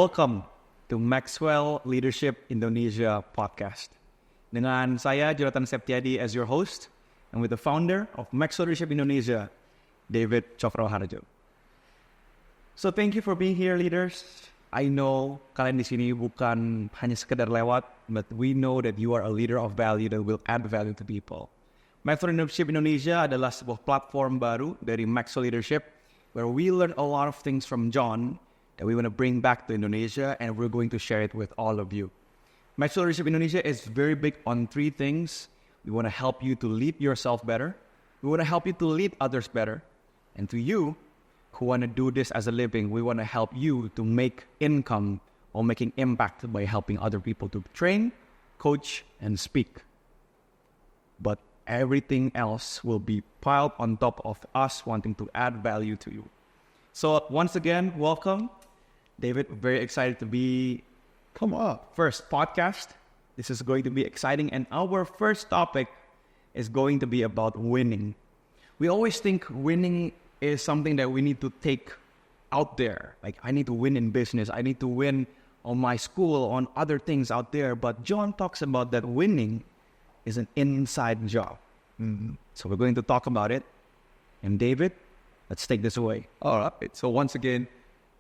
welcome to Maxwell Leadership Indonesia podcast. Dengan saya Jonathan Septiadi as your host, and with the founder of Maxwell Leadership Indonesia, David Cokroharjo. So thank you for being here, leaders. I know kalian di sini bukan hanya sekedar lewat, but we know that you are a leader of value that will add value to people. Maxwell Leadership Indonesia adalah sebuah platform baru dari Maxwell Leadership where we learn a lot of things from John that we want to bring back to Indonesia, and we're going to share it with all of you. Maxwell Leadership Indonesia is very big on three things. We want to help you to lead yourself better. We want to help you to lead others better. And to you who want to do this as a living, we want to help you to make income or making impact by helping other people to train, coach, and speak. But everything else will be piled on top of us wanting to add value to you. So once again, welcome. David, very excited to be first podcast. This is going to be exciting, and our first topic is going to be about winning. We always think winning is something that we need to take out there. Like, I need to win in business, I need to win on my school, on other things out there. But John talks about that winning is an inside job. So we're going to talk about it. And David, let's take this away. All right. So once again,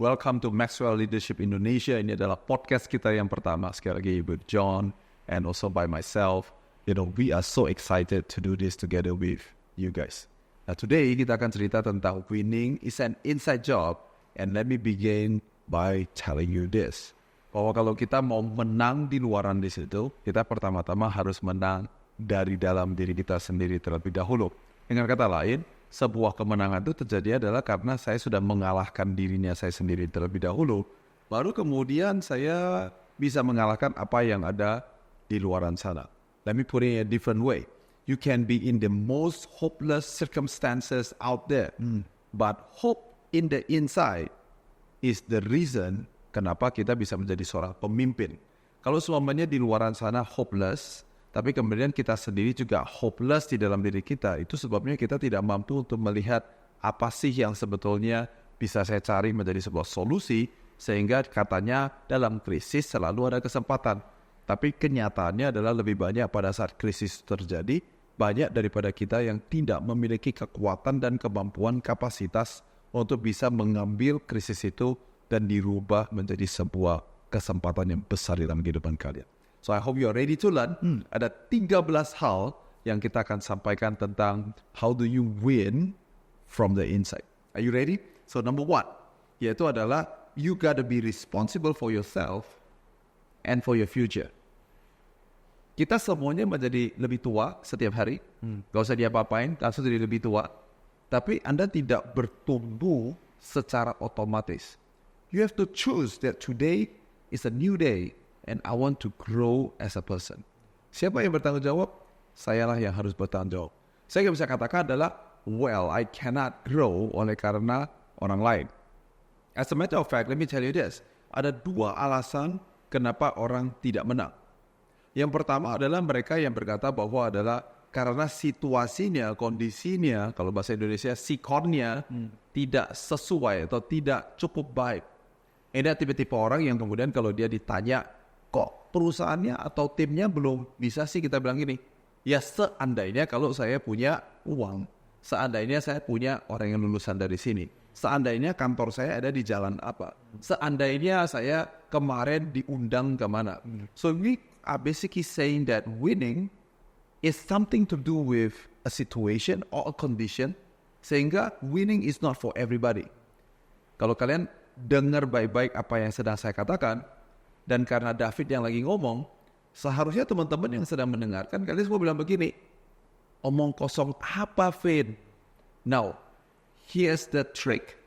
welcome to Maxwell Leadership Indonesia. Ini adalah podcast kita yang pertama. Sekali lagi with John and also by myself. You know, we are so excited to do this together with you guys. Now today kita akan cerita tentang winning is an inside job. And let me begin by telling you this. Bahwa kalau kita mau menang di luaran di situ, kita pertama-tama harus menang dari dalam diri kita sendiri terlebih dahulu. Dengan kata lain, sebuah kemenangan itu terjadi adalah karena saya sudah mengalahkan dirinya saya sendiri terlebih dahulu. Baru kemudian saya bisa mengalahkan apa yang ada di luaran sana. Let me put it in a different way. You can be in the most hopeless circumstances out there. But hope in the inside is the reason kenapa kita bisa menjadi seorang pemimpin. Kalau semuanya di luaran sana hopeless, tapi kemudian kita sendiri juga hopeless di dalam diri kita, itu sebabnya kita tidak mampu untuk melihat apa sih yang sebetulnya bisa saya cari menjadi sebuah solusi, sehingga katanya dalam krisis selalu ada kesempatan. Tapi kenyataannya adalah lebih banyak pada saat krisis terjadi, banyak daripada kita yang tidak memiliki kekuatan dan kemampuan kapasitas untuk bisa mengambil krisis itu dan dirubah menjadi sebuah kesempatan yang besar dalam kehidupan kalian. So I hope you are ready to learn. Ada 13 hal yang kita akan sampaikan tentang how do you win from the inside. Are you ready? So number 1, yaitu adalah you gotta be responsible for yourself and for your future. Kita semuanya menjadi lebih tua setiap hari. Gak usah diapa-apain, langsung jadi lebih tua. Tapi Anda tidak bertumbuh secara otomatis. You have to choose that today is a new day and I want to grow as a person. Siapa yang bertanggung jawab? Sayalah yang harus bertanggung jawab. Saya yang bisa katakan adalah, well, I cannot grow oleh karena orang lain. As a matter of fact, let me tell you this. Ada 2 alasan kenapa orang tidak menang. Yang pertama adalah mereka yang berkata bahwa adalah karena situasinya, kondisinya, kalau bahasa Indonesia, sikonnya tidak sesuai atau tidak cukup baik. Ini tipe-tipe orang yang kemudian kalau dia ditanya, kok perusahaannya atau timnya belum bisa sih, kita bilang gini, ya seandainya kalau saya punya uang, seandainya saya punya orang yang lulusan dari sini, seandainya kantor saya ada di jalan apa, seandainya saya kemarin diundang kemana. So we are basically saying that winning is something to do with a situation or a condition, sehingga winning is not for everybody. Kalau kalian dengar baik-baik apa yang sedang saya katakan, dan karena David yang lagi ngomong, seharusnya teman-teman yang sedang mendengarkan, kalian semua bilang begini, omong kosong apa, Vin? Now, here's the trick.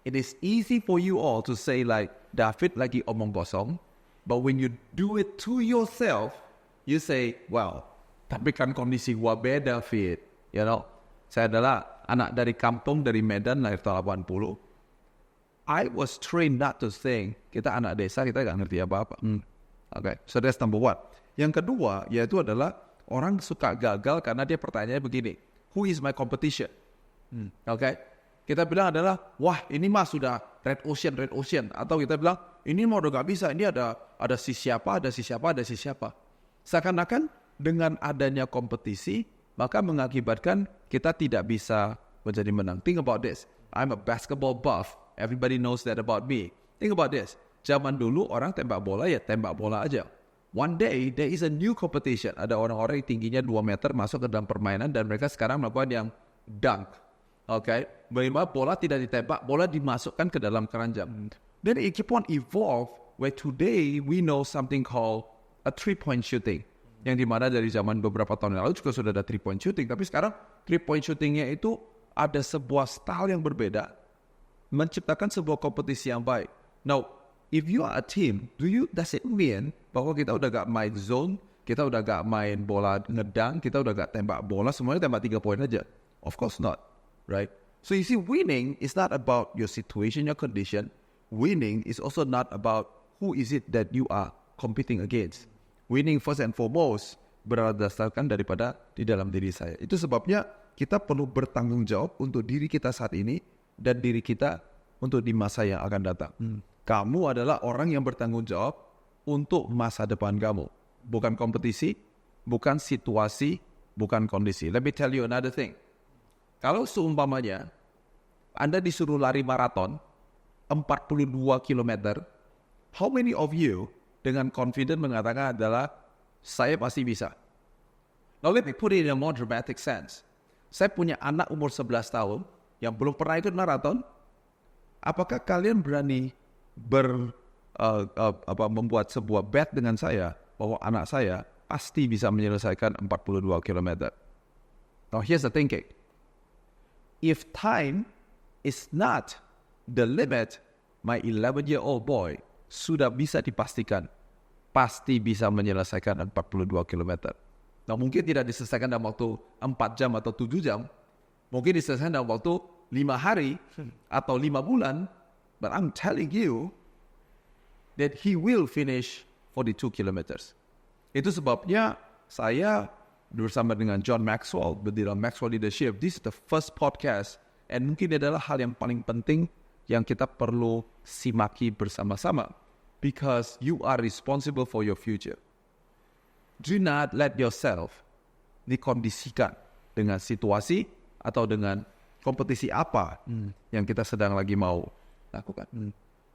It is easy for you all to say like, David lagi omong kosong, but when you do it to yourself, you say, wow, tapi kan kondisi gua beda, Vin. You know, saya adalah anak dari kampung, dari Medan, lahir tahun 80. I was trained not to sing. Kita anak desa, kita gak ngerti apa-apa. Okay, so that's number 1. Yang kedua, yaitu adalah orang suka gagal karena dia pertanyaannya begini, who is my competition? Okay, kita bilang adalah, wah ini mah sudah red ocean. Atau kita bilang, ini mah udah gak bisa, ini ada si siapa. Seakan-akan dengan adanya kompetisi, maka mengakibatkan kita tidak bisa menjadi menang. Think about this. I'm a basketball buff. Everybody knows that about me. Think about this. Zaman dulu orang tembak bola ya tembak bola aja. One day, there is a new competition. Ada orang-orang yang tingginya 2 meter masuk ke dalam permainan dan mereka sekarang melakukan yang dunk. Okay? Bagaimana bola tidak ditembak, bola dimasukkan ke dalam keranjang. Then it keep on evolve where today we know something called a 3-point shooting. Yang dimana dari zaman beberapa tahun yang lalu juga sudah ada 3-point shooting. Tapi sekarang 3-point shootingnya itu ada sebuah style yang berbeda. Menciptakan sebuah kompetisi yang baik. Now, if you are a team, does it mean bahwa kita udah gak main zone, kita udah gak main bola ngedang, kita udah gak tembak bola, semuanya tembak 3 poin aja? Of course not, right? So you see, winning is not about your situation, your condition. Winning is also not about who is it that you are competing against. Winning first and foremost berdasarkan daripada di dalam diri saya. Itu sebabnya kita perlu bertanggung jawab untuk diri kita saat ini dan diri kita untuk di masa yang akan datang. Kamu adalah orang yang bertanggung jawab untuk masa depan kamu. Bukan kompetisi, bukan situasi, bukan kondisi. Let me tell you another thing. Kalau seumpamanya Anda disuruh lari maraton 42 km, how many of you dengan confident mengatakan adalah saya pasti bisa? Now let me put it in a more dramatic sense. Saya punya anak umur 11 tahun yang belum pernah ikut maraton. Apakah kalian berani membuat sebuah bet dengan saya bahwa anak saya pasti bisa menyelesaikan 42 km? Now here's the thinking. If time is not the limit, my 11-year-old boy sudah bisa dipastikan pasti bisa menyelesaikan 42 km. Nah mungkin tidak diselesaikan dalam waktu 4 jam atau 7 jam. Mungkin diselesaikan dalam waktu 5 hari atau 5 bulan. But I'm telling you that he will finish 42 kilometers. Itu sebabnya saya bersama dengan John Maxwell di dalam Maxwell Leadership. This is the first podcast and mungkin adalah hal yang paling penting yang kita perlu simaki bersama-sama. Because you are responsible for your future. Do not let yourself dikondisikan dengan situasi atau dengan kompetisi apa yang kita sedang lagi mau lakukan.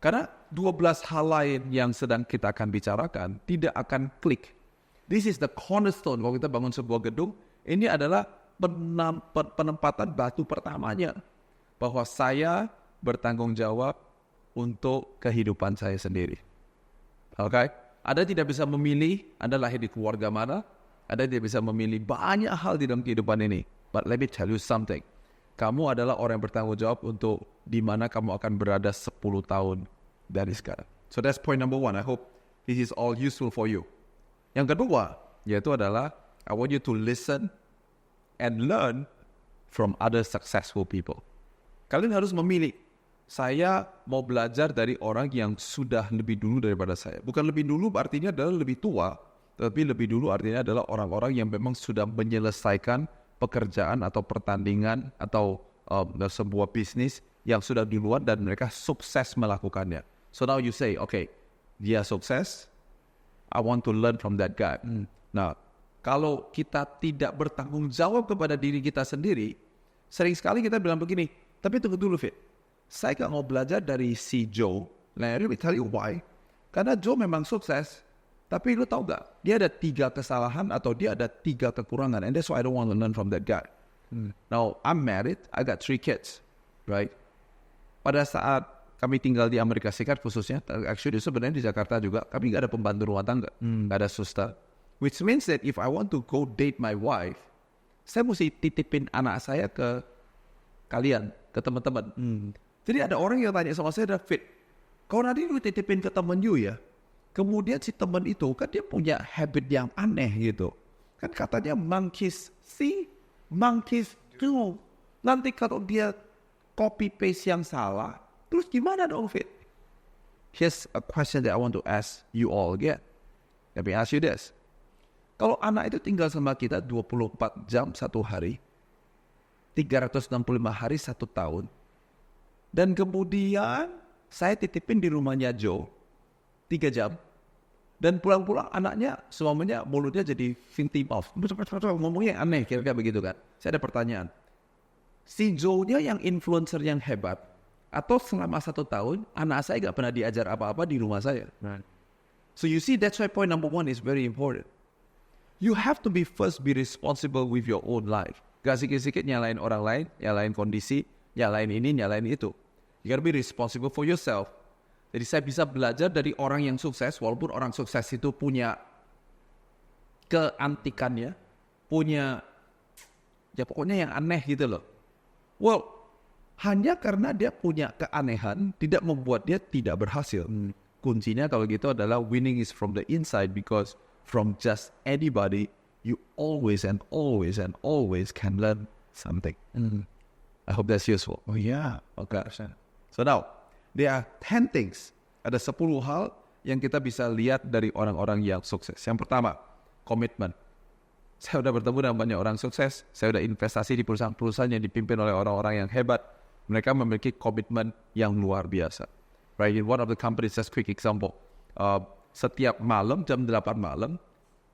Karena 12 hal lain yang sedang kita akan bicarakan tidak akan klik. This is the cornerstone. Kalau kita bangun sebuah gedung, ini adalah penempatan batu pertamanya. Bahwa saya bertanggung jawab untuk kehidupan saya sendiri. Okay? Anda tidak bisa memilih Anda lahir di keluarga mana. Anda tidak bisa memilih banyak hal di dalam kehidupan ini. But let me tell you something. Kamu adalah orang yang bertanggung jawab untuk di mana kamu akan berada 10 tahun dari sekarang. So that's point number 1. I hope this is all useful for you. Yang kedua, yaitu adalah I want you to listen and learn from other successful people. Kalian harus memilih. Saya mau belajar dari orang yang sudah lebih dulu daripada saya. Bukan lebih dulu artinya adalah lebih tua, tapi lebih dulu artinya adalah orang-orang yang memang sudah menyelesaikan pekerjaan atau pertandingan atau sebuah bisnis yang sudah duluan dan mereka sukses melakukannya. So now you say, okay, dia sukses, I want to learn from that guy. Nah, kalau kita tidak bertanggung jawab kepada diri kita sendiri, sering sekali kita bilang begini, tapi tunggu dulu Fit, saya gak mau belajar dari si Joe. Nah, let me tell you why. Karena Joe memang sukses, tapi lu tahu gak, dia ada 3 kesalahan atau dia ada 3 kekurangan, and that's why I don't want to learn from that guy. Now, I'm married, I got 3 kids, right? Pada saat kami tinggal di Amerika Serikat khususnya, actually sebenarnya di Jakarta juga, kami gak ada pembantu rumah tangga, gak ada suster. Which means that if I want to go date my wife, saya mesti titipin anak saya ke kalian, ke teman-teman. Jadi ada orang yang tanya sama saya, Fit, kalau nanti lu titipin ke temen you ya, kemudian si temen itu kan dia punya habit yang aneh gitu. Kan katanya monkeys see, monkeys do. Nanti kalau dia copy paste yang salah, terus gimana dong Fit? Here's a question that I want to ask you all again. Let me ask you this. Kalau anak itu tinggal sama kita 24 jam 1 hari, 365 hari 1 tahun, Dan kemudian saya titipin di rumahnya Joe 3 jam. Dan pulang-pulang anaknya semuanya mulutnya jadi Finty Mouth. Ngomongnya aneh kira-kira begitu kan. Saya ada pertanyaan. Si Joe-nya yang influencer yang hebat, atau selama 1 tahun anak saya gak pernah diajar apa-apa di rumah saya. So you see, that's why point number 1 is very important. You have to be first be responsible with your own life. Gak sikit-sikit nyalain orang lain, nyalain kondisi, nyalain ini, nyalain itu. You gotta be responsible for yourself. Jadi saya bisa belajar dari orang yang sukses, walaupun orang sukses itu punya keantikannya, punya ya pokoknya yang aneh gitu loh. Well, hanya karena dia punya keanehan tidak membuat dia tidak berhasil. Kuncinya kalau gitu adalah winning is from the inside, because from just anybody you always and always and always can learn something. I hope that's useful. Oh yeah. Okay. So now, there are 10 things. Ada 10 hal yang kita bisa lihat dari orang-orang yang sukses. Yang pertama, komitmen. Saya udah bertemu dengan banyak orang sukses. Saya udah investasi di perusahaan-perusahaan yang dipimpin oleh orang-orang yang hebat. Mereka memiliki komitmen yang luar biasa. Right? In one of the companies, just quick example. Setiap malam, jam 8 malam,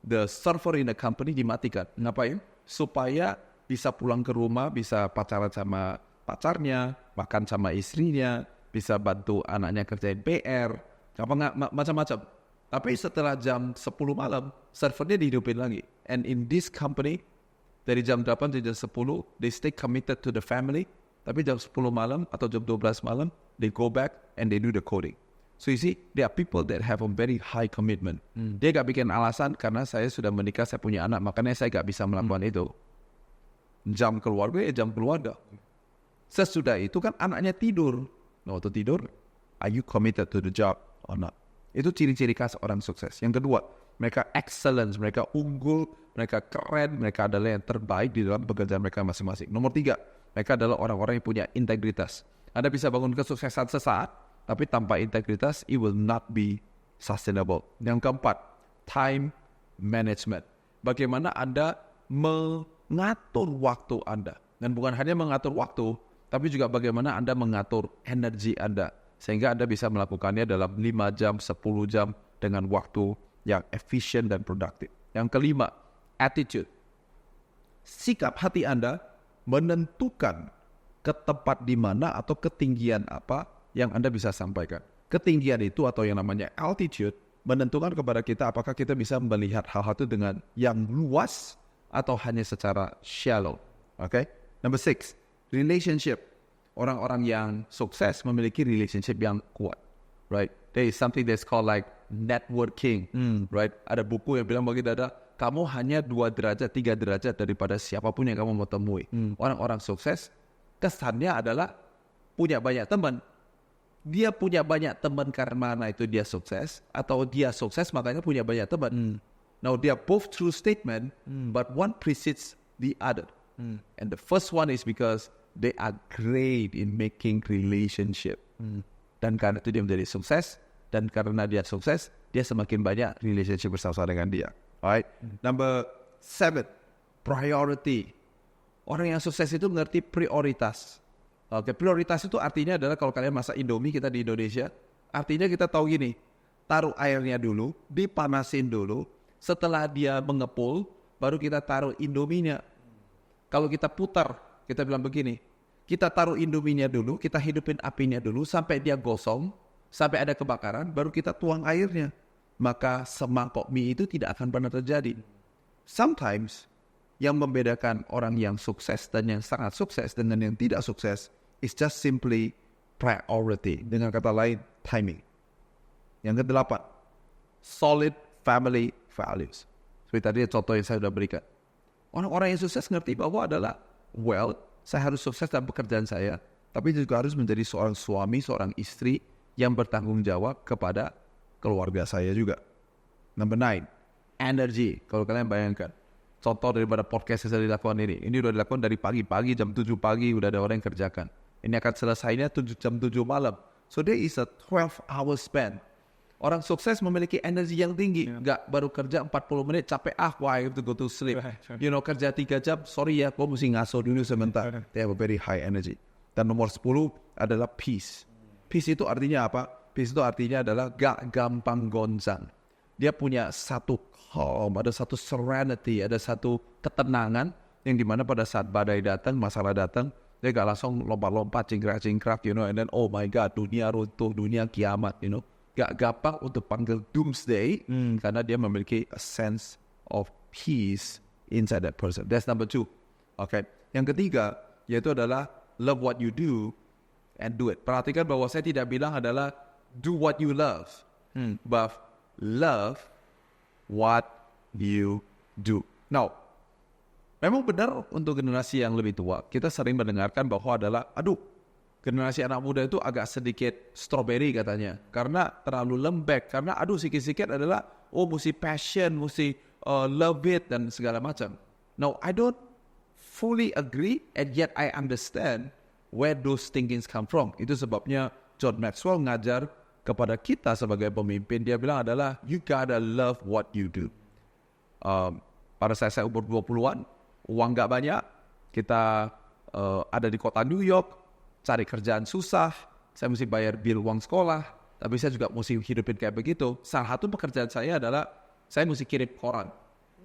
the server in the company dimatikan. Ngapain? Supaya bisa pulang ke rumah, bisa pacaran sama pacarnya, makan sama istrinya, bisa bantu anaknya kerjain PR, macam-macam. Tapi setelah jam 10 malam, servernya dihidupin lagi. And in this company, dari jam 8 sampai jam 10, they stay committed to the family. Tapi jam 10 malam atau jam 12 malam, they go back and they do the coding. So you see, there are people that have a very high commitment. Dia gak bikin alasan karena saya sudah menikah, saya punya anak, makanya saya gak bisa melakukan itu. Jam keluarga ya jam keluarga. Sesudah itu kan anaknya tidur. Nah, waktu tidur, are you committed to the job or not? Itu ciri-ciri khas orang sukses. Yang kedua, mereka excellence, mereka unggul, mereka keren, mereka adalah yang terbaik di dalam pekerjaan mereka masing-masing. Nomor 3, mereka adalah orang-orang yang punya integritas. Anda bisa bangun kesuksesan sesaat, tapi tanpa integritas, it will not be sustainable. Yang keempat, time management. Bagaimana Anda mengatur waktu Anda. Dan bukan hanya mengatur waktu, tapi juga bagaimana Anda mengatur energi Anda. Sehingga Anda bisa melakukannya dalam 5 jam, 10 jam dengan waktu yang efisien dan produktif. Yang kelima, attitude. Sikap hati Anda menentukan ke tempat di mana atau ketinggian apa yang Anda bisa sampaikan. Ketinggian itu atau yang namanya altitude menentukan kepada kita apakah kita bisa melihat hal-hal itu dengan yang luas atau hanya secara shallow. Okay? Number 6, relationship. Orang-orang yang sukses memiliki relationship yang kuat, right? There is something that's called like networking, right? Ada buku yang bilang bagi Dada, kamu hanya 2 derajat, 3 derajat daripada siapapun yang kamu mau temui. Orang-orang sukses, kesannya adalah punya banyak teman. Dia punya banyak teman karena itu dia sukses, atau dia sukses makanya punya banyak teman. Now they are both true statement, but one precedes the other. And the first one is because they are great in making relationship. Dan karena itu dia menjadi sukses. Dan karena dia sukses, dia semakin banyak relationship bersama dengan dia. Alright. Number 7, priority. Orang yang sukses itu mengerti prioritas. Oke, prioritas itu artinya adalah kalau kalian masak Indomie kita di Indonesia, artinya kita tahu gini, taruh airnya dulu, dipanasin dulu, setelah dia mengepul, baru kita taruh Indominya. Kalau kita putar, kita bilang begini, kita taruh Indominya dulu, kita hidupin apinya dulu sampai dia gosong, sampai ada kebakaran, baru kita tuang airnya. Maka semangkok mie itu tidak akan pernah terjadi. Sometimes, yang membedakan orang yang sukses dan yang sangat sukses dengan yang tidak sukses is just simply priority. Dengan kata lain, timing. Yang ke-8, solid family values. Seperti tadi contoh yang saya sudah berikan. Orang-orang yang sukses ngerti bahwa adalah, well, saya harus sukses dalam pekerjaan saya, tapi juga harus menjadi seorang suami, seorang istri yang bertanggung jawab kepada keluarga saya juga. Number 9, energy. Kalau kalian bayangkan, contoh daripada podcast yang saya dilakukan ini udah dilakukan dari pagi-pagi, jam 7 pagi udah ada orang yang kerjakan. Ini akan selesainya jam 7 malam. So there is a 12-hour span. Orang sukses memiliki energi yang tinggi. Nggak baru kerja 40 menit, capek, why I have to go to sleep. Right. You know, kerja 3 jam, sorry ya, gue mesti ngaso dulu sebentar. They have a very high energy. Dan nomor 10 adalah peace. Peace itu artinya apa? Peace itu artinya adalah gak gampang goncang. Dia punya satu calm, ada satu serenity, ada satu ketenangan yang dimana pada saat badai datang, masalah datang, dia gak langsung lompat-lompat, cingkrak-cingkrak, and then oh my god, dunia runtuh, dunia kiamat, Gak gampang untuk panggil doomsday karena dia memiliki a sense of peace inside that person. That's number 2. Okay. Yang ketiga, yaitu adalah love what you do and do it. Perhatikan bahwa saya tidak bilang adalah do what you love, but love what you do. Now, memang benar untuk generasi yang lebih tua, kita sering mendengarkan bahwa adalah, generasi anak muda itu agak sedikit strawberry katanya. Karena terlalu lembek. Karena sikit-sikit adalah, mesti passion, mesti love it dan segala macam. Now, I don't fully agree and yet I understand where those thinkings come from. Itu sebabnya John Maxwell ngajar kepada kita sebagai pemimpin. Dia bilang adalah, you gotta love what you do. Pada saat saya umur 20-an, uang gak banyak. Kita ada di kota New York, cari kerjaan susah, saya mesti bayar bil uang sekolah, tapi saya juga mesti hidupin kayak begitu. Salah satu pekerjaan saya adalah, saya mesti kirim koran.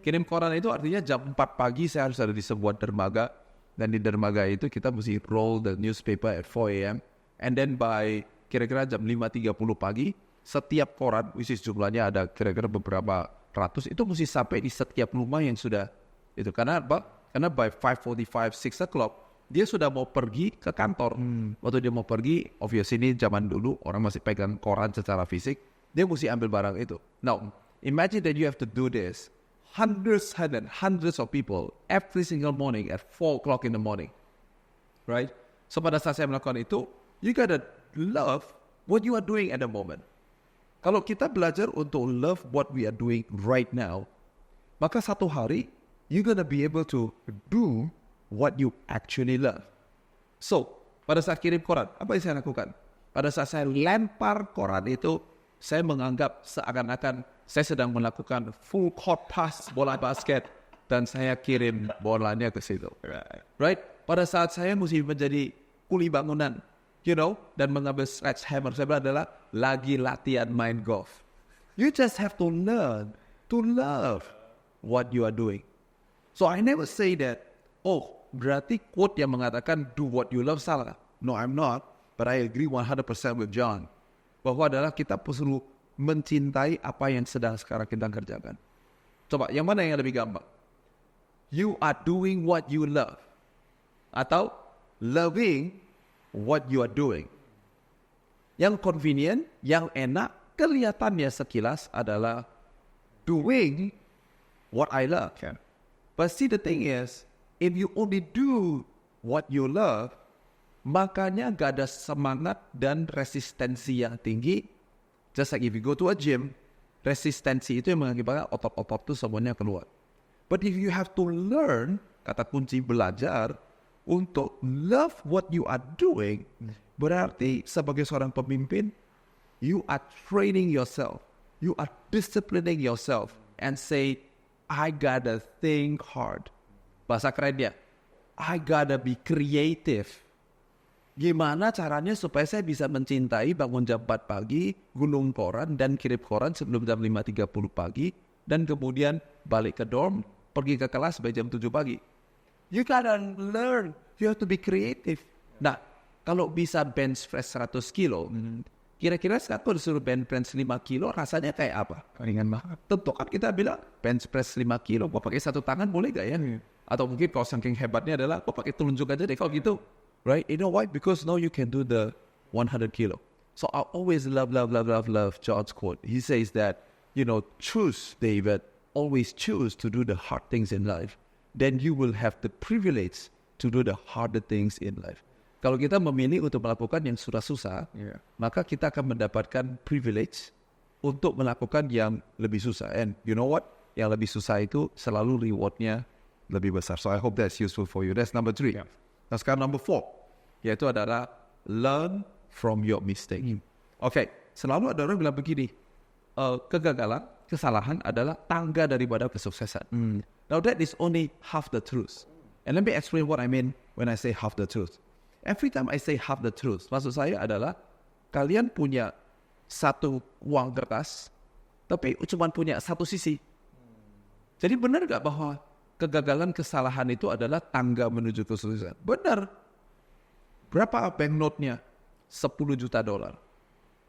Kirim koran itu artinya jam 4 pagi saya harus ada di sebuah dermaga, dan di dermaga itu kita mesti roll the newspaper at 4 a.m. And then by kira-kira jam 5.30 pagi, setiap koran, which is jumlahnya ada kira-kira beberapa ratus, itu mesti sampai di setiap rumah yang sudah itu. Karena apa? Karena by 5:45, 6 o'clock, dia sudah mau pergi ke kantor. Waktu dia mau pergi, obviously ini zaman dulu, orang masih pegang koran secara fisik, dia mesti ambil barang itu. Now, imagine that you have to do this. Hundreds and hundreds of people every single morning at 4 o'clock in the morning. Right? So pada saat saya melakukan itu, you gotta love what you are doing at the moment. Kalau kita belajar untuk love what we are doing right now, maka satu hari, you're gonna be able to do what you actually love. So, pada saat kirim koran, apa yang saya lakukan? Pada saat saya lempar koran itu, saya menganggap seakan-akan saya sedang melakukan full court pass bola basket dan saya kirim bolanya ke situ. Right? Pada saat saya mesti menjadi kuli bangunan, dan mengambil sledgehammer, saya bilang adalah lagi latihan main golf. You just have to learn to love what you are doing. So I never say that, berarti quote yang mengatakan do what you love salah. No, I'm not. But I agree 100% with John. Bahwa adalah kita perlu mencintai apa yang sedang sekarang kita kerjakan. Coba, yang mana yang lebih gampang? You are doing what you love. Atau loving what you are doing. Yang convenient, yang enak, kelihatannya sekilas adalah doing what I love. Okay. But see, the thing is, if you only do what you love, makanya gak ada semangat dan resistensi yang tinggi. Just like if you go to a gym, resistensi itu yang mengakibatkan otot-otot itu semuanya keluar. But if you have to learn, kata kunci belajar, untuk love what you are doing, berarti sebagai seorang pemimpin, you are training yourself, you are disciplining yourself, and say, I gotta think hard. Bahasa kerennya, I gotta be creative. Gimana caranya supaya saya bisa mencintai bangun jam 4 pagi, gulung koran dan kirim koran sebelum jam 5.30 pagi, dan kemudian balik ke dorm, pergi ke kelas sampai jam 7 pagi. You gotta learn, you have to be creative. Nah, kalau bisa bench press 100 kilo, kira-kira sekarang disuruh bench press 5 kilo, rasanya kayak apa? Ringan banget. Tentu kan kita bilang, bench press 5 kilo, gua pakai satu tangan boleh gak ya? Atau mungkin kalau saking hebatnya adalah, gua pakai telunjuk aja deh kalau gitu. Right? You know why? Because now you can do the 100 kilo. So I always love John's quote. He says that, choose, David, always choose to do the hard things in life. Then you will have the privilege to do the harder things in life. Kalau kita memilih untuk melakukan yang susah-susah, maka kita akan mendapatkan privilege untuk melakukan yang lebih susah. And you know what? Yang lebih susah itu selalu rewardnya lebih besar. So I hope that's useful for you. That's number 3. Yeah. Nah sekarang number 4, yaitu adalah learn from your mistake. Okay, selalu ada orang bilang begini, kegagalan, kesalahan adalah tangga daripada kesuksesan. Now that is only half the truth. And let me explain what I mean when I say half the truth. every time I say half the truth, maksud saya adalah kalian punya satu uang kertas, tapi cuma punya satu sisi. Jadi benar nggak bahwa kegagalan, kesalahan itu adalah tangga menuju kesuksesan? Benar. Berapa banknote-nya? $10 juta.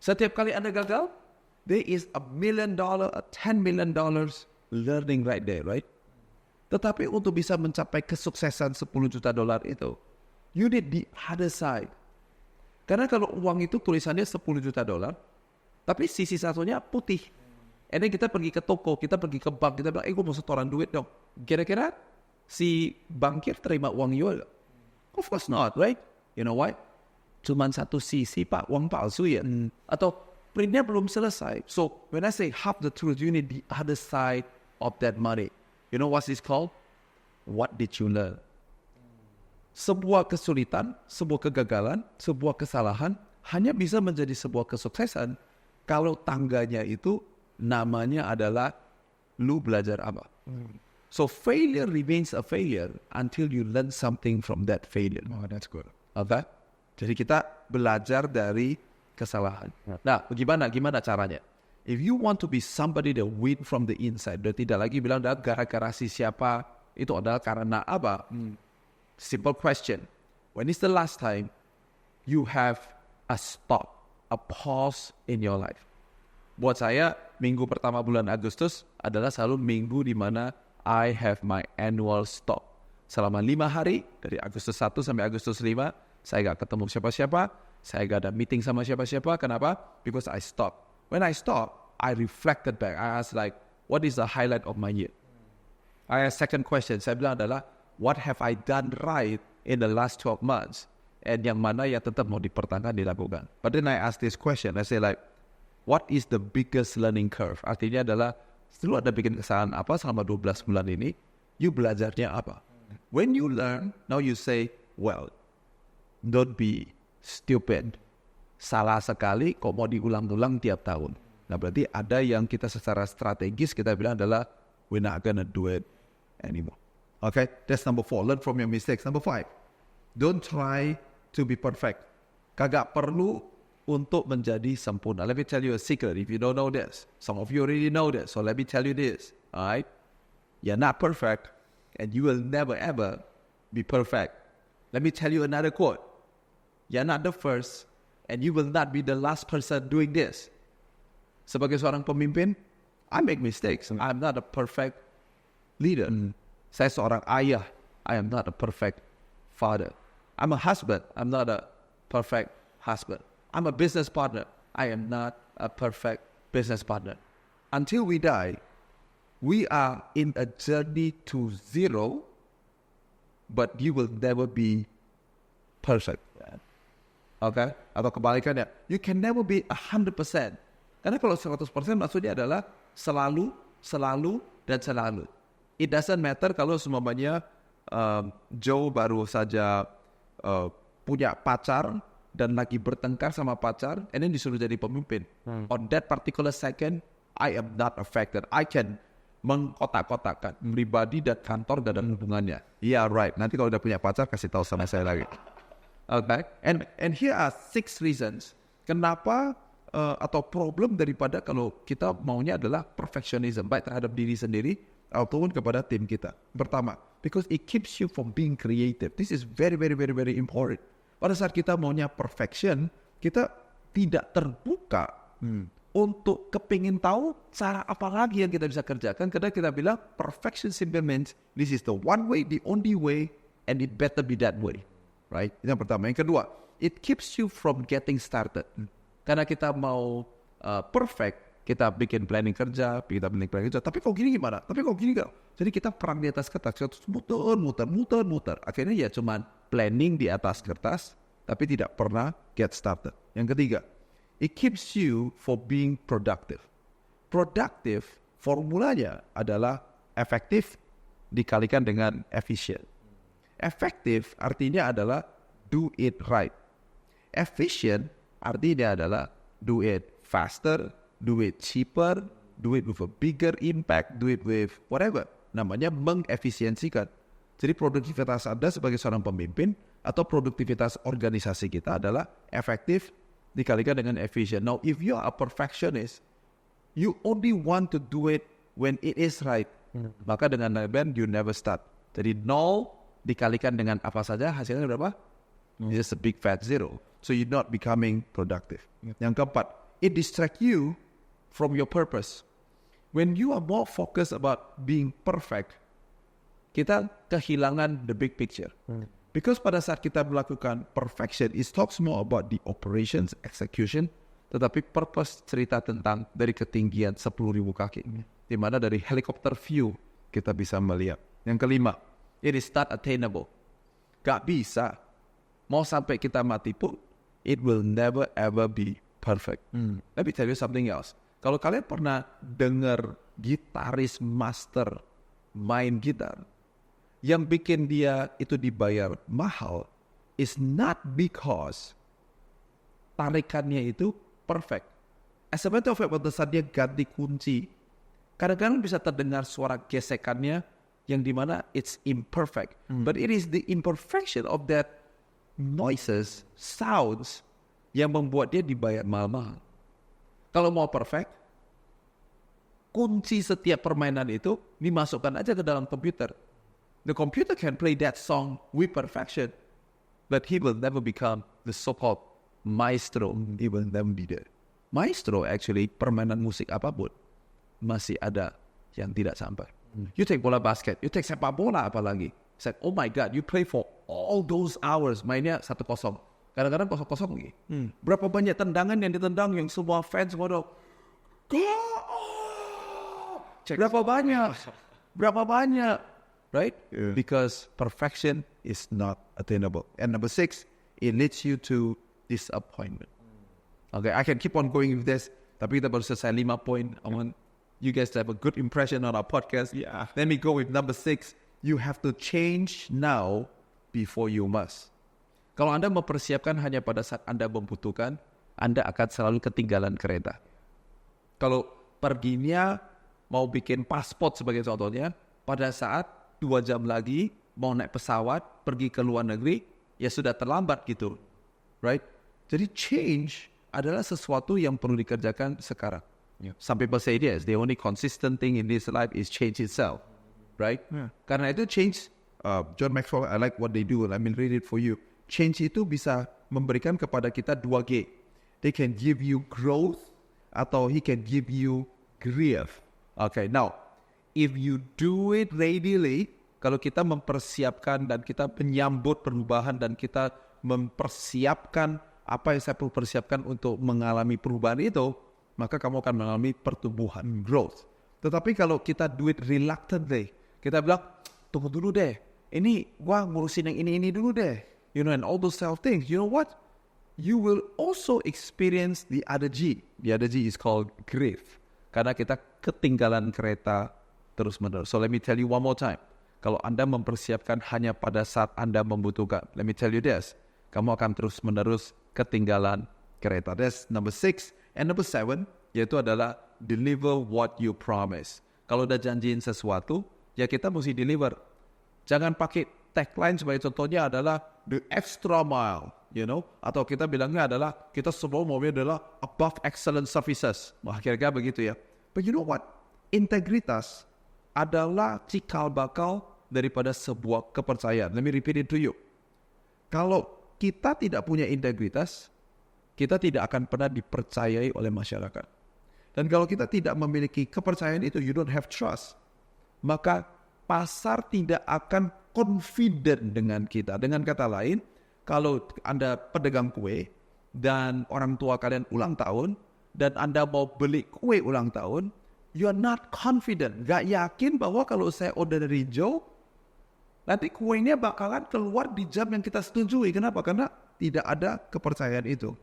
Setiap kali Anda gagal, there is $1 million, $10 million learning right there, right? Tetapi untuk bisa mencapai kesuksesan $10 juta itu, you need the other side. Karena kalau uang itu tulisannya $10 juta, tapi sisi satunya putih. And then kita pergi ke toko, kita pergi ke bank, kita bilang, gue mau setoran duit dong. Kira-kira si bankir terima uang you? Of course not, right? You know why? Cuman satu sisi, Pak, uang palsu ya. Atau printnya belum selesai. So, when I say half the truth, you need the other side of that money. You know what this called? What did you learn? Sebuah kesulitan, sebuah kegagalan, sebuah kesalahan hanya bisa menjadi sebuah kesuksesan kalau tangganya itu namanya adalah lu belajar apa. So failure remains a failure until you learn something from that failure. Oh, that's good. Okay? Jadi kita belajar dari kesalahan. Nah, gimana caranya? If you want to be somebody that win from the inside, dan tidak lagi bilang gara-gara si siapa, itu adalah karena apa? Simple question. When is the last time you have a stop, a pause in your life? Buat saya, minggu pertama bulan Agustus adalah selalu minggu di mana I have my annual stop. Selama 5 hari, dari Agustus 1 sampai Agustus 5, saya gak ketemu siapa-siapa, saya gak ada meeting sama siapa-siapa. Kenapa? Because I stop. When I stop, I reflected back. I asked like, what is the highlight of my year? I asked second question. Saya bilang adalah, what have I done right in the last 12 months? And yang mana yang tetap mau dipertahankan, dilakukan. But then I ask this question. I say like, what is the biggest learning curve? Artinya adalah, setelah ada bikin kesalahan apa selama 12 bulan ini, you belajarnya apa? When you learn, now you say, well, don't be stupid. Salah sekali kok mau diulang-ulang tiap tahun. Nah berarti ada yang kita secara strategis kita bilang adalah we're not gonna do it anymore. Okay, that's number 4. Learn from your mistakes. Number 5. Don't try to be perfect. Kagak perlu untuk menjadi sempurna. Let me tell you a secret if you don't know this. Some of you already know this, so let me tell you this. Alright? You're not perfect and you will never ever be perfect. Let me tell you another quote. You're not the first and you will not be the last person doing this. Sebagai seorang pemimpin, I make mistakes. I'm not a perfect leader. Saya seorang ayah. I am not a perfect father. I'm a husband. I'm not a perfect husband. I'm a business partner. I am not a perfect business partner. Until we die, we are in a journey to zero, but you will never be perfect. Okay? Atau kebalikannya, you can never be 100%. Karena kalau 100% maksudnya adalah selalu, dan selalu. It doesn't matter kalau semuanya Joe baru saja punya pacar dan lagi bertengkar sama pacar, and then disuruh jadi pemimpin. On that particular second, I am not affected. I can mengkotak-kotakkan pribadi dan kantor gak ada hubungannya. Yeah, right. Nanti kalau udah punya pacar, kasih tahu sama saya lagi. Okay. And here are 6 reasons kenapa atau problem daripada kalau kita maunya adalah perfectionism, baik terhadap diri sendiri ataupun kepada tim kita. Pertama, because it keeps you from being creative. This is very, very, very, very important. Pada saat kita maunya perfection, kita tidak terbuka untuk kepingin tahu cara apa lagi yang kita bisa kerjakan. Karena kita bilang perfection simply means this is the one way, the only way, and it better be that way. Right? Itu yang pertama. Yang kedua, it keeps you from getting started. Karena kita mau perfect, kita bikin planning kerja, tapi kok gini gimana? Tapi kok gini gak? Jadi kita perang di atas kertas, terus muter. Akhirnya ya cuman planning di atas kertas, tapi tidak pernah get started. Yang ketiga, it keeps you for being productive. Productive, formulanya adalah efektif dikalikan dengan efficient. Effective artinya adalah do it right. Efficient artinya adalah do it faster, do it cheaper, do it with a bigger impact, do it with whatever. Namanya mengefisiensikan. Jadi produktivitas Anda sebagai seorang pemimpin atau produktivitas organisasi kita adalah efektif dikalikan dengan efficient. Now, if you are a perfectionist, you only want to do it when it is right. Maka dengan band, you never start. Jadi 0 dikalikan dengan apa saja, hasilnya berapa? It's just a big fat 0. So you're not becoming productive. Yang keempat, it distract you from your purpose. When you are more focused about being perfect, kita kehilangan the big picture. Because pada saat kita melakukan perfection, it talks more about the operations, execution, tetapi purpose cerita tentang dari ketinggian 10.000 kaki. Di mana dari helicopter view kita bisa melihat. Yang kelima, it is not attainable. Gak bisa. Mau sampai kita mati pun, it will never ever be perfect. Let me tell you something else. Kalau kalian pernah dengar gitaris master main gitar, yang bikin dia itu dibayar mahal is not because tarikannya itu perfect. As a matter of fact, pada saat dia ganti kunci, kadang-kadang bisa terdengar suara gesekannya yang dimana it's imperfect. But it is the imperfection of that noises, sounds yang membuat dia dibayar mahal-mahal. Kalau mau perfect, kunci setiap permainan itu dimasukkan aja ke dalam komputer. The computer can play that song with perfection, but he will never become the so-called maestro. He will never be there. Maestro actually, permainan musik apapun, masih ada yang tidak sampai. You take bola basket, you take sepak bola apalagi. It's like, oh my God, you play for all those hours, mainnya 1-0. Kadang-kadang 0-0 lagi. Berapa banyak tendangan yang ditendang yang semua fans modal, berapa banyak, right? Yeah. Because perfection is not attainable. And number 6, it leads you to disappointment. Okay, I can keep on going with this, tapi kita baru selesai 5 poin. I want you guys to have a good impression on our podcast. Yeah. Let me go with number 6. You have to change now before you must. Kalau Anda mempersiapkan hanya pada saat Anda membutuhkan, Anda akan selalu ketinggalan kereta. Kalau perginya mau bikin pasport sebagai contohnya, pada saat 2 jam lagi mau naik pesawat, pergi ke luar negeri, ya sudah terlambat gitu. Right? Jadi change adalah sesuatu yang perlu dikerjakan sekarang. Yeah. Some people say this, the only consistent thing in this life is change itself. Right? Yeah. Karena itu change, John Maxwell, I like what they do, let me read it for you. Change itu bisa memberikan kepada kita 2G. They can give you growth atau he can give you grief. Okay, now, if you do it readily, kalau kita mempersiapkan dan kita menyambut perubahan dan kita mempersiapkan apa yang saya perlu persiapkan untuk mengalami perubahan itu, maka kamu akan mengalami pertumbuhan, growth. Tetapi kalau kita do it reluctantly, kita bilang, tunggu dulu deh, ini gua ngurusin yang ini dulu deh. You know, and all those self things. You know what? You will also experience the other G. The other G is called grief. Karena kita ketinggalan kereta terus-menerus. So let me tell you one more time. Kalau Anda mempersiapkan hanya pada saat Anda membutuhkan, let me tell you this, kamu akan terus-menerus ketinggalan kereta. That's number 6. And number 7, yaitu adalah deliver what you promise. Kalau udah janjiin sesuatu, ya kita mesti deliver. Jangan pakai tagline sebagai contohnya adalah the extra mile, you know, atau kita bilangnya adalah kita semua maunya adalah above excellent services. Wah, kira-kira begitu ya. But you know what? Integritas adalah cikal bakal daripada sebuah kepercayaan. Let me repeat it to you. Kalau kita tidak punya integritas, kita tidak akan pernah dipercayai oleh masyarakat. Dan kalau kita tidak memiliki kepercayaan itu, you don't have trust, maka pasar tidak akan confident dengan kita. Dengan kata lain, kalau Anda pedagang kue dan orang tua kalian ulang tahun dan Anda mau beli kue ulang tahun, you are not confident. Gak yakin bahwa kalau saya order dari Joe, nanti kuenya bakalan keluar di jam yang kita setujui. Kenapa? Karena tidak ada kepercayaan itu.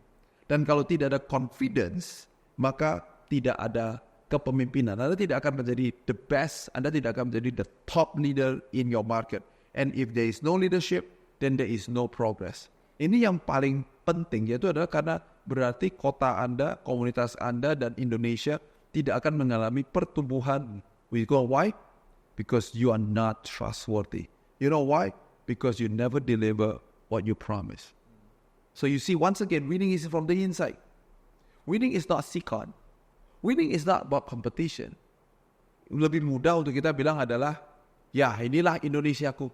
Dan kalau tidak ada confidence, maka tidak ada kepemimpinan. Anda tidak akan menjadi the best, Anda tidak akan menjadi the top leader in your market. And if there is no leadership, then there is no progress. Ini yang paling penting, yaitu adalah karena berarti kota Anda, komunitas Anda, dan Indonesia tidak akan mengalami pertumbuhan. We go, why? Because you are not trustworthy. You know why? Because you never deliver what you promise. So you see, once again, winning is from the inside. Winning is not second. Winning is not about competition. Lebih mudah untuk kita bilang adalah, ya inilah Indonesiaku.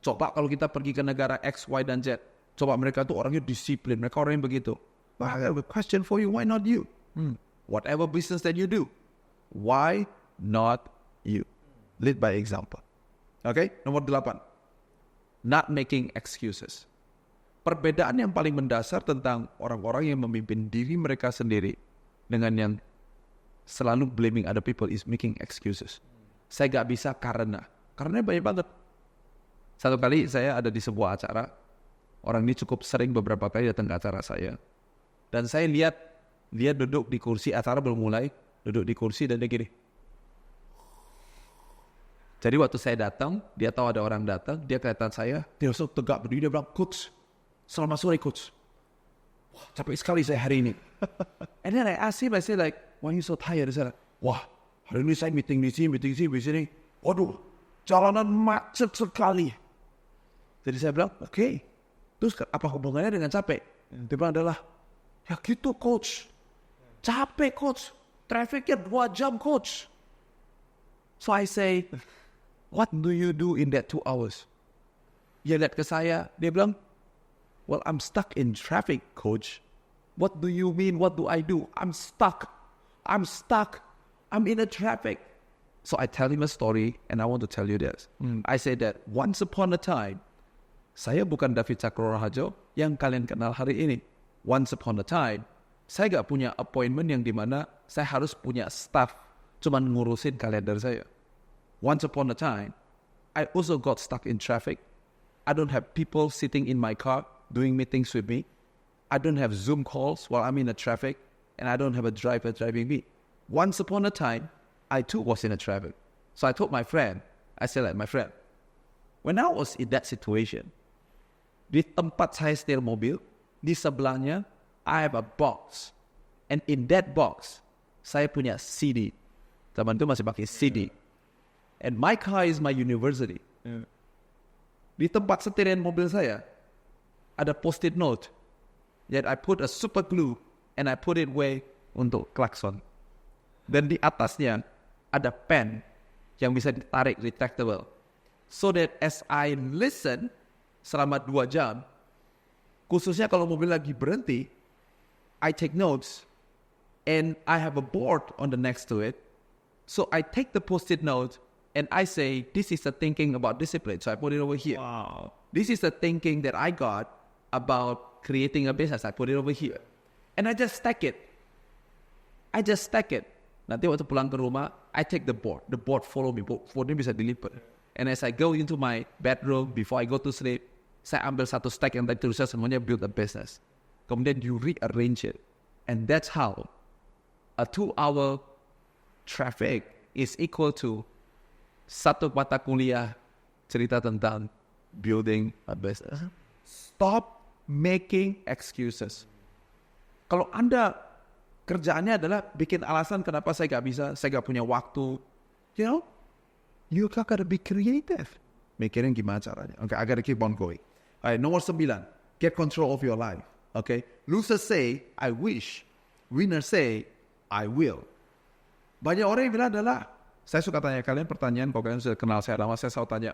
Coba kalau kita pergi ke negara X, Y, dan Z. Coba mereka tuh orangnya disiplin. Mereka orang yang begitu. Well, I have a question for you. Why not you? Whatever business that you do. Why not you? Lead by example. Okay? Nomor 8. Not making excuses. Perbedaan yang paling mendasar tentang orang-orang yang memimpin diri mereka sendiri dengan yang selalu blaming other people is making excuses. Saya gak bisa karena banyak banget. Satu kali saya ada di sebuah acara, orang ini cukup sering beberapa kali datang ke acara saya, dan saya lihat dia duduk di kursi, acara belum mulai, duduk di kursi dan dia gini. Jadi waktu saya datang, dia tahu ada orang datang, dia kelihatan saya, dia langsung tegak berdiri, dia bilang, Coach, selamat sore Coach. Wah, capek sekali saya hari ini. And then I asked him, I said like, why are you so tired? Dia said, wah, hari ini saya meeting di sini. Waduh, jalanan macet sekali. Jadi saya bilang, okay. Terus apa hubungannya dengan capek? Dia bilang adalah, ya gitu Coach. Capek Coach. Trafficnya 2 jam Coach. So I say, what do you do in that 2 hours? Dia lihat ke saya, dia bilang, well, I'm stuck in traffic, Coach. What do you mean? What do I do? I'm stuck. I'm in a traffic. So I tell him a story, and I want to tell you this. I say that once upon a time, saya bukan David Cakroraharjo yang kalian kenal hari ini. Once upon a time, saya gak punya appointment yang dimana saya harus punya staff cuman ngurusin kalender saya. Once upon a time, I also got stuck in traffic. I don't have people sitting in my car doing meetings with me. I don't have Zoom calls while I'm in the traffic, and I don't have a driver driving me. Once upon a time, I too was in a traffic. So I told my friend, I said like, my friend, when I was in that situation, di tempat saya setir mobil, di sebelahnya, I have a box. And in that box, saya punya CD. Zaman itu masih pakai CD. And my car is my university. Di tempat setiran mobil saya, ada post-it note. Yet I put a super glue and I put it way untuk klakson. Dan di atasnya ada pen yang bisa ditarik, retractable. So that as I listen selama 2 jam, khususnya kalau mobil lagi berhenti, I take notes and I have a board on the next to it. So I take the post-it note and I say, this is the thinking about discipline. So I put it over here. Wow. This is the thinking that I got about creating a business. I put it over here. And I just stack it. Nanti waktu pulang ke rumah, I take the board. The board follow me. Boardnya bisa dilipat. And as I go into my bedroom, before I go to sleep, saya ambil satu stack yang tadi tulisnya semuanya build a business. Kemudian you rearrange it. And that's how a 2-hour traffic is equal to 1 mata kuliah cerita tentang building a business. Stop making excuses. Kalau Anda kerjaannya adalah bikin alasan kenapa saya gak bisa, saya gak punya waktu, you gotta be creative. Mikirin gimana caranya. Okay, I gotta keep on going. Alright, nomor 9, get control of your life. Okay, losers say, I wish. Winners say, I will. Banyak orang yang bilang adalah, saya suka tanya kalian pertanyaan, kalau kalian sudah kenal saya lama, saya selalu tanya,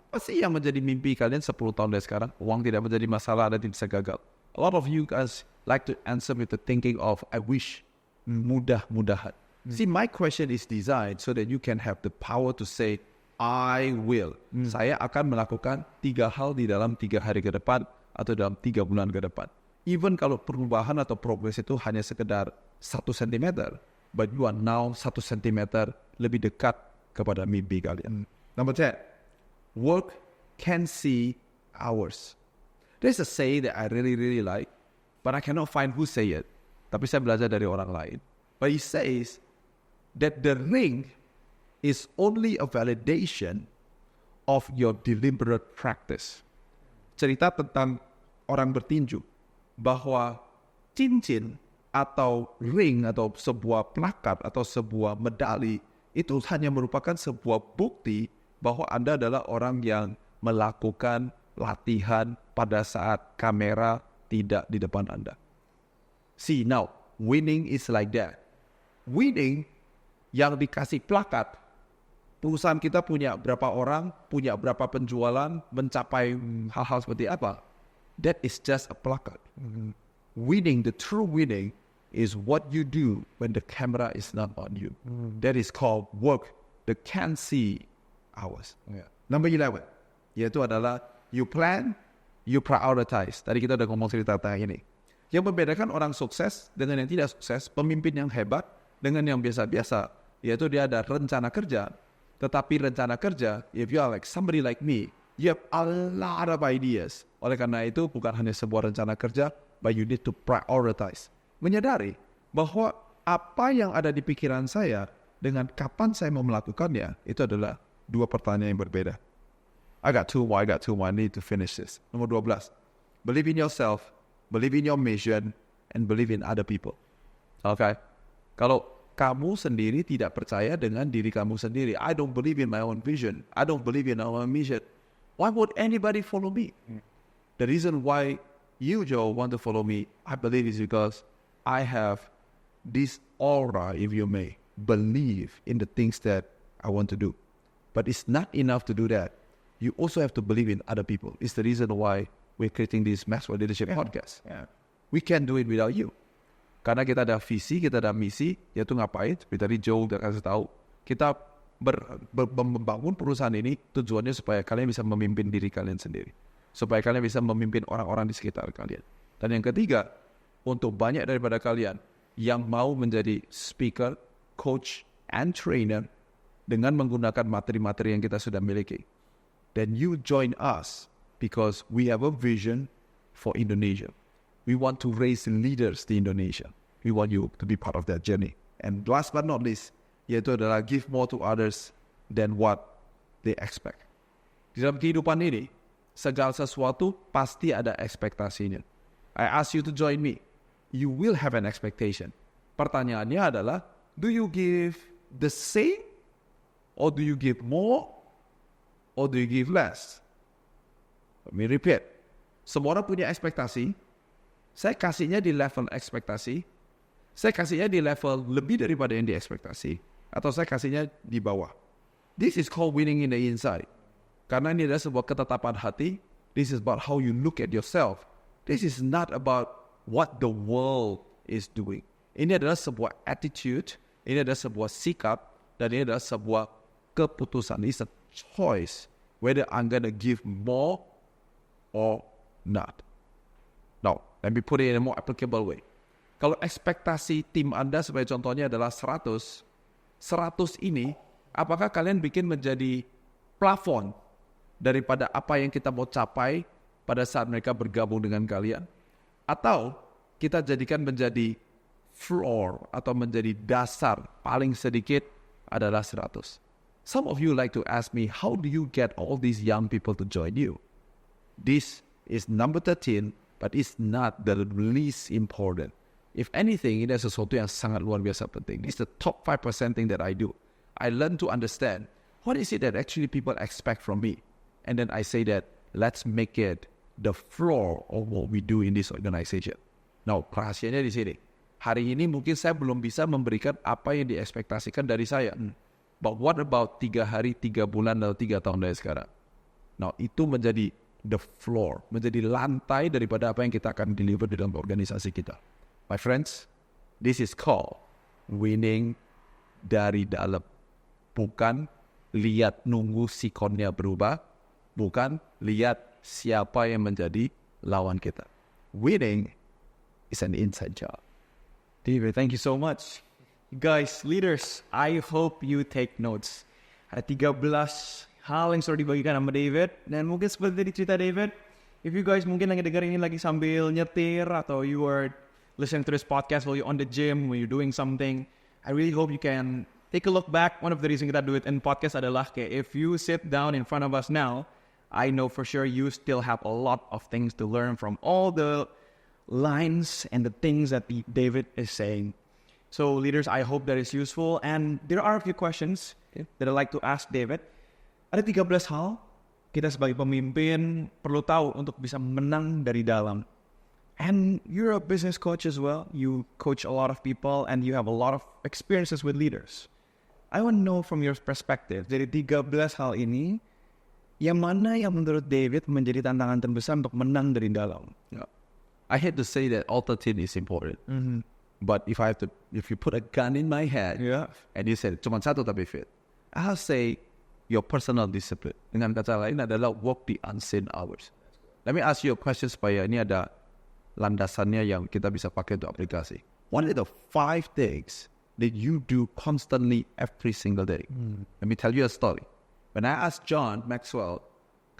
apa sih yang menjadi mimpi kalian 10 tahun dari sekarang? Uang tidak menjadi masalah, Anda tidak bisa gagal. A lot of you guys like to answer with the thinking of, I wish, mudah-mudahan. See, my question is designed so that you can have the power to say, I will. Saya akan melakukan 3 hal di dalam 3 hari ke depan atau dalam 3 bulan ke depan. Even kalau perubahan atau progres itu hanya sekedar 1 cm, but you are now 1 cm lebih dekat kepada mimpi kalian. Number 10, work can see hours. There's a saying that I really, really like, but I cannot find who say it. Tapi saya belajar dari orang lain. But he says that the ring is only a validation of your deliberate practice. Cerita tentang orang bertinju, bahwa cincin atau ring atau sebuah plakat atau sebuah medali itu hanya merupakan sebuah bukti bahwa Anda adalah orang yang melakukan latihan pada saat kamera tidak di depan Anda. See, now, winning is like that. Winning yang dikasih plakat, perusahaan kita punya berapa orang, punya berapa penjualan, mencapai hal-hal seperti apa. That is just a plakat. Winning, the true winning, is what you do when the camera is not on you. That is called work, the can see hours. Number 11, yaitu adalah you plan, you prioritize. Tadi kita udah ngomong cerita tentang ini. Yang membedakan orang sukses dengan yang tidak sukses, pemimpin yang hebat dengan yang biasa-biasa, yaitu dia ada rencana kerja. Tetapi rencana kerja, if you are like somebody like me, you have a lot of ideas. Oleh karena itu, bukan hanya sebuah rencana kerja, but you need to prioritize. Menyadari bahwa apa yang ada di pikiran saya dengan kapan saya mau melakukannya, itu adalah dua pertanyaan yang berbeda. I got two more, I need to finish this. Nomor 12, believe in yourself, believe in your mission, and believe in other people. Okay? Kalau kamu sendiri tidak percaya dengan diri kamu sendiri, I don't believe in my own vision, I don't believe in our mission, why would anybody follow me? The reason why you, Joe, want to follow me, I believe is because I have this aura, if you may, believe in the things that I want to do. But it's not enough to do that. You also have to believe in other people. It's the reason why we're creating this Maxwell Leadership Podcast. We can't do it without you. Karena kita ada visi, kita ada misi, yaitu ngapain? Seperti tadi Joe udah kasih tahu. Kita membangun perusahaan ini tujuannya supaya kalian bisa memimpin diri kalian sendiri. Supaya kalian bisa memimpin orang-orang di sekitar kalian. Dan yang ketiga, untuk banyak daripada kalian yang mau menjadi speaker, coach, and trainer dengan menggunakan materi-materi yang kita sudah miliki. Then you join us because we have a vision for Indonesia. We want to raise leaders di Indonesia. We want you to be part of that journey. And last but not least, yaitu adalah give more to others than what they expect. Di dalam kehidupan ini, segala sesuatu pasti ada ekspektasinya. I ask you to join me. You will have an expectation. Pertanyaannya adalah, do you give the same? Or do you give more? Or do you give less? Let me repeat. Semua orang punya ekspektasi. Saya kasihnya di level ekspektasi. Saya kasihnya di level lebih daripada yang diekspektasi. Atau saya kasihnya di bawah. This is called winning in the inside. Karena ini adalah sebuah ketetapan hati. This is about how you look at yourself. This is not about what the world is doing. Ini adalah sebuah attitude. Ini adalah sebuah sikap. Dan ini adalah sebuah keputusan. It's a choice. Whether I'm going to give more or not. Now, let me put it in a more applicable way. Kalau ekspektasi tim Anda sebagai contohnya adalah 100 ini, apakah kalian bikin menjadi plafon daripada apa yang kita mau capai pada saat mereka bergabung dengan kalian? Atau kita jadikan menjadi floor atau menjadi dasar paling sedikit adalah 100? Some of you like to ask me, how do you get all these young people to join you? This is number 13, but it's not the least important. If anything, ini sesuatu yang sangat luar biasa penting. It's the top 5% thing that I do. I learn to understand what is it that actually people expect from me. And then I say that, let's make it the floor of what we do in this organization. Now, rahasianya di sini. Hari ini mungkin saya belum bisa memberikan apa yang diekspektasikan dari saya. But what about 3 hari, 3 bulan, atau 3 tahun dari sekarang? Now, itu menjadi the floor, menjadi lantai daripada apa yang kita akan deliver di dalam organisasi kita. My friends, this is called winning dari dalam. Bukan lihat nunggu sikonnya berubah, bukan lihat siapa yang menjadi lawan kita. Winning is an inside job. David, thank you so much. Guys, leaders, I hope you take notes. Ada 13 hal yang sudah dibagikan sama David. Dan mungkin seperti tadi cerita David, if you guys mungkin lagi dengar ini lagi sambil nyetir, atau you are listening to this podcast while you're on the gym, when you're doing something, I really hope you can take a look back. One of the reasons kita do it in podcast adalah kayak if you sit down in front of us now, I know for sure you still have a lot of things to learn from all the lines and the things that David is saying. So leaders, I hope that is useful. And there are a few questions that I'd like to ask David. Ada 13 hal kita sebagai pemimpin perlu tahu untuk bisa menang dari dalam. And you're a business coach as well. You coach a lot of people and you have a lot of experiences with leaders. I want to know from your perspective, dari 13 hal ini, yang mana yang menurut David menjadi tantangan terbesar untuk menang dari dalam? Yeah. I hate to say that all 13 is important. But if you put a gun in my head, and you said, cuma satu tapi fit, I'll say your personal discipline. Dengan kata lain adalah work the unseen hours. Let me ask you a question supaya ini ada landasannya yang kita bisa pakai untuk aplikasi. What are the 5 things that you do constantly every single day? Let me tell you a story. When I asked John Maxwell,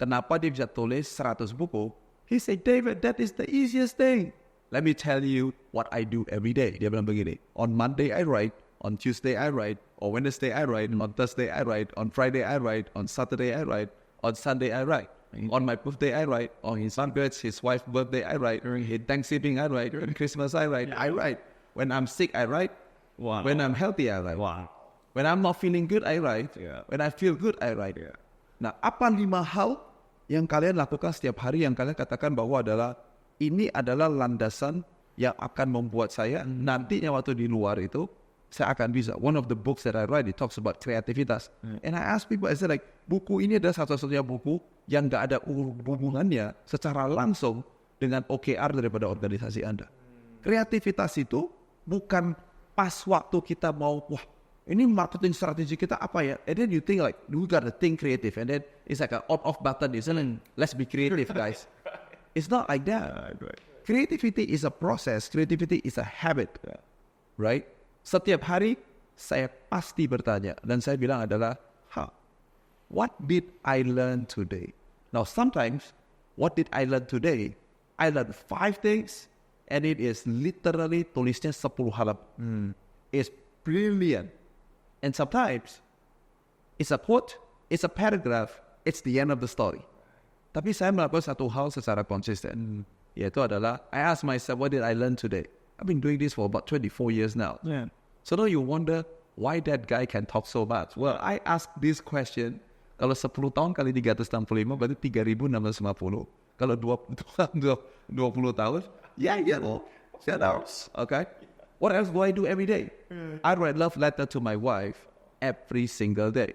kenapa dia bisa tulis 100 buku? He said, David, that is the easiest thing. Let me tell you what I do every day. Dia bilang begini, on Monday I write, on Tuesday I write, on Wednesday I write, on Thursday I write, on Friday I write, on Saturday I write, on Sunday I write. On my birthday I write, on his birthday, his wife's birthday I write, during Thanksgiving I write, during Christmas I write. I write. When I'm sick I write. Wow. When I'm healthy I write. Wow. When I'm not feeling good I write. When I feel good I write. Nah, apa 5 hal yang kalian lakukan setiap hari yang kalian katakan bahwa ini adalah landasan yang akan membuat saya nantinya waktu di luar itu saya akan bisa. One of the books that I write, it talks about kreativitas. And I ask people, I said like, buku ini adalah satu-satunya buku yang gak ada hubungannya secara langsung dengan OKR daripada organisasi Anda. Kreativitas itu bukan pas waktu kita mau, wah ini marketing strategi kita apa ya? And then you think like, we gotta think creative. And then it's like an on-off button, isn't it? Let's be creative, guys. It's not like that. Creativity is a process. Creativity is a habit. Right? Setiap hari saya pasti bertanya dan saya bilang adalah, what did I learn today? Now sometimes, what did I learn today? I learned 5 things and it is literally tulisnya 10 halaman. It's brilliant. And sometimes, it's a quote, it's a paragraph, it's the end of the story. Tapi saya melakukan satu hal secara konsisten. Yaitu adalah, I ask myself, what did I learn today? I've been doing this for about 24 years now. So now you wonder why that guy can talk so much. Well, I ask this question, kalau 10 tahun kali 365 berarti 3.650. Kalau 20 tahun, shut up. Okay? What else do I do every day? I write love letter to my wife every single day.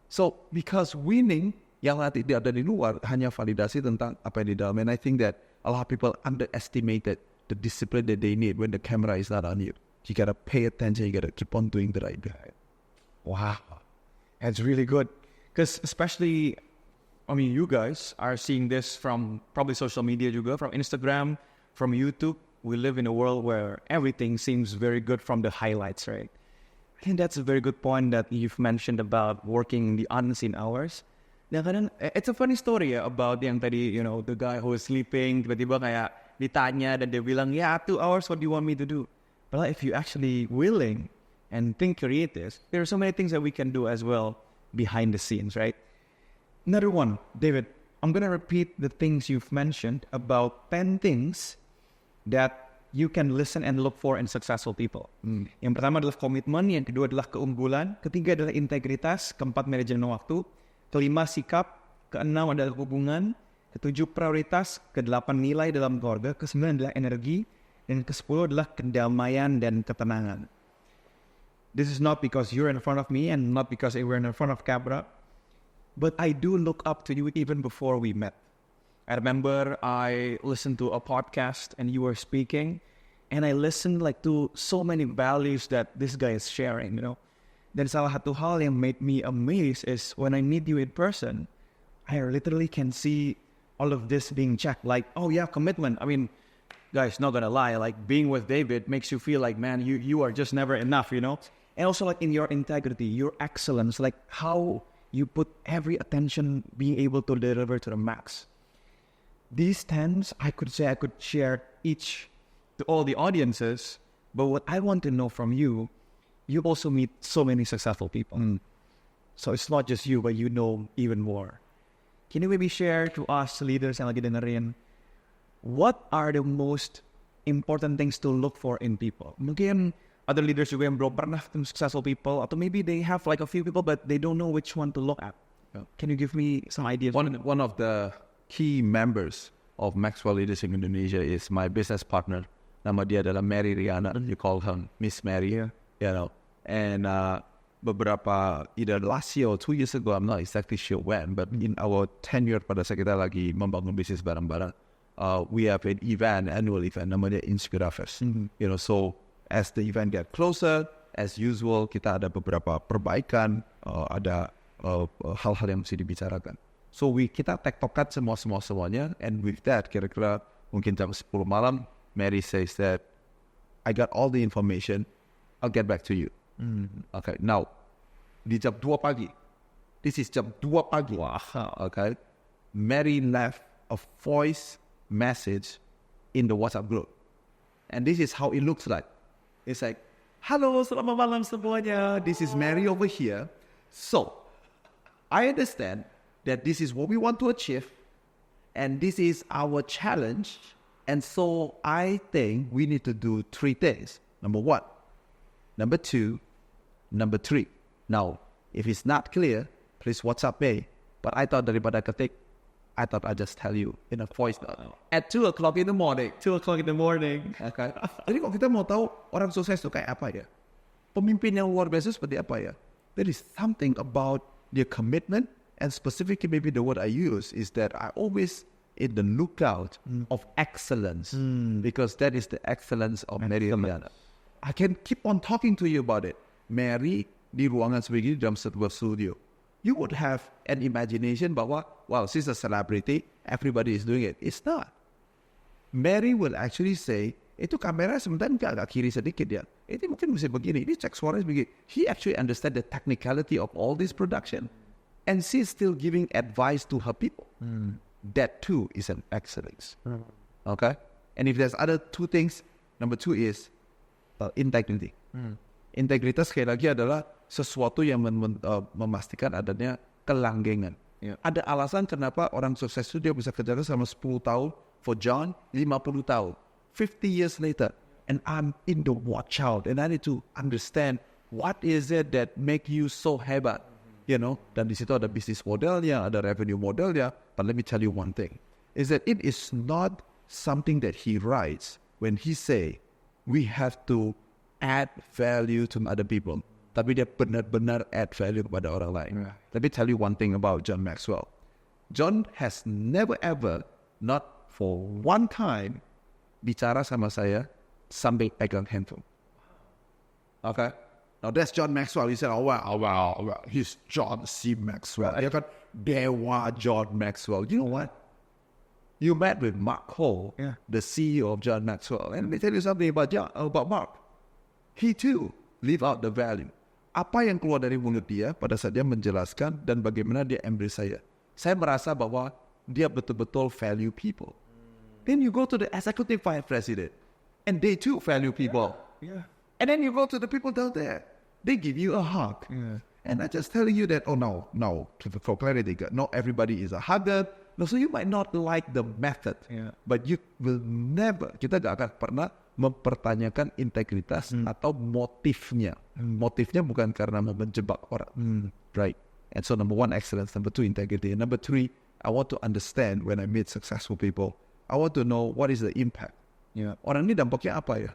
So, because winning, yang nanti dia ada di luar, hanya validasi tentang apa yang di dalam. And I think that a lot of people underestimated the discipline that they need when the camera is not on you. You gotta pay attention, you gotta keep on doing the right thing. Wow. That's really good. Because especially, I mean, you guys are seeing this from probably social media juga, from Instagram, from YouTube. We live in a world where everything seems very good from the highlights, right? I think that's a very good point that you've mentioned about working the unseen hours. Nah, kadang, it's a funny story ya about yang tadi, you know, the guy who was sleeping, tiba-tiba kayak ditanya dan dia bilang, 2 hours, what do you want me to do? But if you're actually willing and think creative, there are so many things that we can do as well behind the scenes, right? Another one, David, I'm going to repeat the things you've mentioned about 10 things that you can listen and look for in successful people. Yang pertama adalah komitmen, yang kedua adalah keunggulan, ketiga adalah integritas, keempat manajemen waktu, kelima sikap, keenam adalah hubungan, ketujuh prioritas, kedelapan nilai dalam keluarga, kesembilan adalah energi, dan ke-10 adalah kedamaian dan ketenangan. This is not because you're in front of me and not because we're in front of camera, but I do look up to you even before we met. I remember I listened to a podcast and you were speaking, and I listened like to so many values that this guy is sharing, you know. Dan salah satu hal yang made me amazed is when I meet you in person, I literally can see all of this being checked. Like, oh yeah, commitment. I mean, guys, not gonna lie, like being with David makes you feel like, man, you are just never enough, you know? And also like in your integrity, your excellence, like how you put every attention being able to deliver to the max. These 10s, I could say I could share each to all the audiences, but what I want to know from you, you also meet so many successful people. So it's not just you, but you know even more. Can you maybe share to us leaders yang lagi dengerin, what are the most important things to look for in people? Mungkin other leaders juga yang belum pernah ketemu successful people, atau maybe they have like a few people but they don't know which one to look at. Can you give me some ideas? One of the key members of Maxwell Leadership Indonesia is my business partner. Nama dia adalah Mary Riana. You call her Miss Mary. Yeah. You know. And beberapa either last year or 2 years ago, I'm not exactly sure when, but in our tenure pada saat kita lagi membangun bisnis bareng-bareng, we have an annual event namanya Inspira Fest. You know, so as the event get closer, as usual kita ada beberapa perbaikan, ada hal-hal yang mesti dibicarakan. So kita tektokan semuanya, and with that kira-kira mungkin jam 10 malam, Mary says that I got all the information, I'll get back to you. Okay, now di jam 2 pagi, this is jam 2 pagi. Wow. Okay, Mary left a voice message in the WhatsApp group, and this is how it looks like. It's like, "Halo, selamat malam semuanya. This is Mary over here. So, I understand that this is what we want to achieve, and this is our challenge. And so, I think we need to do 3 things. Number 1, number 2, number 3. Now, if it's not clear, please WhatsApp me. But I thought daripada ketik, I thought I'd just tell you in a voice note at 2 o'clock in the morning. 2 o'clock in the morning. Okay. Jadi kalau kita mau tahu orang sukses itu kayak apa ya, pemimpin yang luar biasa seperti apa ya, there is something about their commitment, and specifically maybe the word I use is that I always in the lookout of excellence, because that is the excellence of Mary Riana. I can keep on talking to you about it. Mary di ruangan sebegini dalam sebuah studio, you would have an imagination bahwa, wow, she's a celebrity, everybody is doing it. It's not. Mary will actually say, itu kamera sebentar agak kiri sedikit ya. Itu mungkin mesti begini, ini cek suaranya begini. He actually understand the technicality of all this production. And she's still giving advice to her people. That too is an excellence. Okay? And if there's other 2 things, number 2 is integrity. Integritas sekali lagi adalah sesuatu yang memastikan adanya kelanggengan. Yeah. Ada alasan kenapa orang sukses itu dia bisa kerja selama 10 tahun, for John 50 tahun, 50 years later, and I'm in the watch out, and I need to understand what is it that make you so hebat, you know? Dan di situ ada bisnis modelnya, ada revenue modelnya. But let me tell you one thing, is that it is not something that he writes when he say we have to add value to other people, tapi dia benar-benar add value kepada orang lain. Right. Let me tell you one thing about John Maxwell. John has never ever, not for one time, bicara sama saya sampai pegang handphone. Okay? Now that's John Maxwell. You said, oh wow, he's John C. Maxwell. Ya kan, dewa John Maxwell. You know what? You met with Mark Hall, the CEO of John Maxwell. And let me tell you something about Mark. He too live out the value. Apa yang keluar dari mulut dia pada saat dia menjelaskan dan bagaimana dia embrace saya. Saya merasa bahwa dia betul-betul value people. Then you go to the executive vice president, and they too value people. Yeah. And then you go to the people down there, they give you a hug. Yeah. And I just telling you that, for clarity, not everybody is a hugger. No, so you might not like the method, but you will never, kita gak akan pernah mempertanyakan integritas atau motifnya. Motifnya bukan karena mau menjebak orang. Right. And so number 1, excellence. Number 2, integrity. And number 3, I want to understand when I meet successful people, I want to know what is the impact. Yeah. Orang ini dampaknya apa ya?